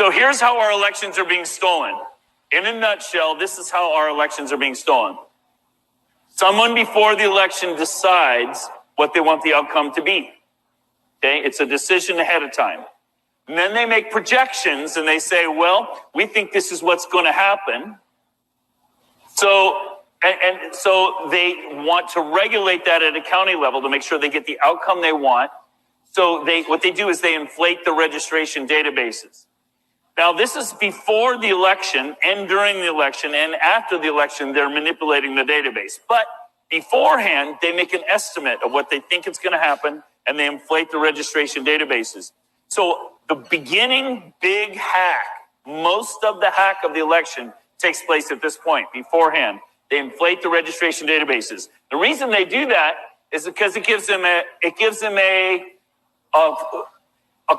So here's how our elections are being stolen. In a nutshell, this is how our elections are being stolen. Someone before the election decides what they want the outcome to be. Okay, it's a decision ahead of time. And then they make projections and they say, well, we think this is what's going to happen. So they want to regulate that at a county level to make sure they get the outcome they want. So what they do is they inflate the registration databases. Now, this is before the election and during the election and after the election, they're manipulating the database. But beforehand, they make an estimate of what they think is going to happen and they inflate the registration databases. So the beginning big hack, most of the hack of the election takes place at this point beforehand. They inflate the registration databases. The reason they do that is because it gives them a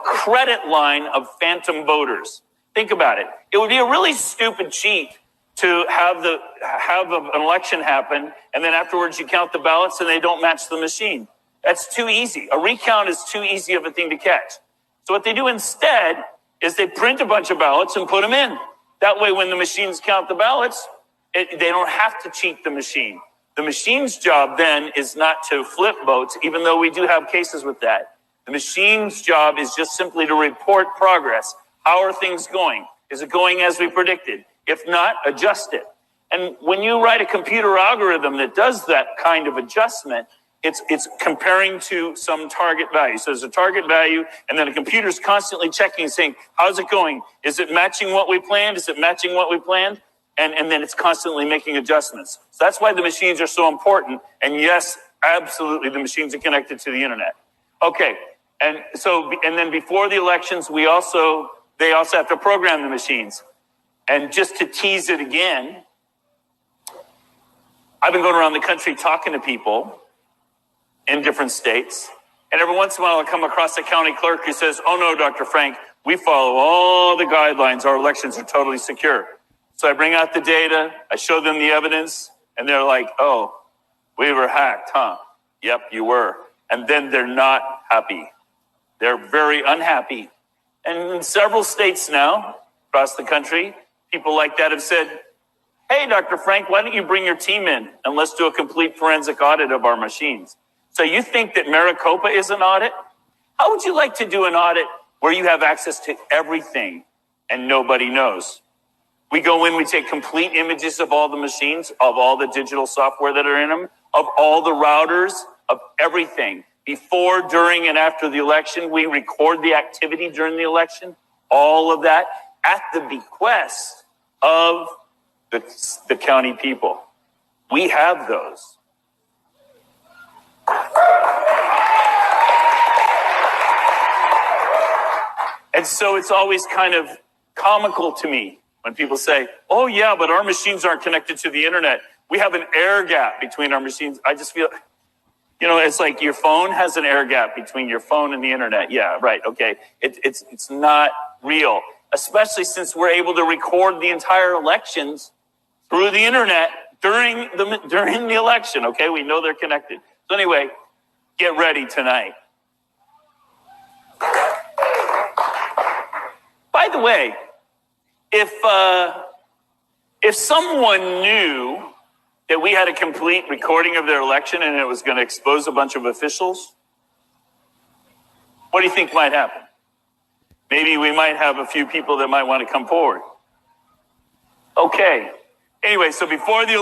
credit line of phantom voters. Think about it. It would be a really stupid cheat to have an election happen and then afterwards you count the ballots and they don't match the machine. That's too easy. A recount is too easy of a thing to catch. So what they do instead is they print a bunch of ballots and put them in. That way when the machines count the ballots, they don't have to cheat the machine. The machine's job then is not to flip votes, even though we do have cases with that. The machine's job is just simply to report progress. How are things going? Is it going as we predicted? If not, adjust it. And when you write a computer algorithm that does that kind of adjustment, it's comparing to some target value. So there's a target value, and then the computer's constantly checking and saying, how's it going? Is it matching what we planned? Is it matching what we planned? And then it's constantly making adjustments. So that's why the machines are so important. And yes, absolutely, the machines are connected to the internet. Okay. And then before the elections, they also have to program the machines. And just to tease it again, I've been going around the country talking to people in different states. And every once in a while, I come across a county clerk who says, oh no, Dr. Frank, we follow all the guidelines. Our elections are totally secure. So I bring out the data, I show them the evidence, and they're like, oh, we were hacked, huh? Yep, you were. And then they're not happy. They're very unhappy. And in several states now, across the country, people like that have said, hey, Dr. Frank, why don't you bring your team in and let's do a complete forensic audit of our machines? So you think that Maricopa is an audit? How would you like to do an audit where you have access to everything and nobody knows? We go in, we take complete images of all the machines, of all the digital software that are in them, of all the routers, of everything. Before, during, and after the election, we record the activity during the election, all of that at the bequest of the county people. We have those. And so it's always kind of comical to me when people say, oh yeah, but our machines aren't connected to the internet. We have an air gap between our machines. I just feel, it's like your phone has an air gap between your phone and the internet. Yeah, right. Okay. It's not real, especially since we're able to record the entire elections through the internet during the election. Okay. We know they're connected. So anyway, get ready tonight. By the way, if someone knew that we had a complete recording of their election and it was going to expose a bunch of officials, what do you think might happen? Maybe we might have a few people that might want to come forward. Okay. Anyway, so before the election,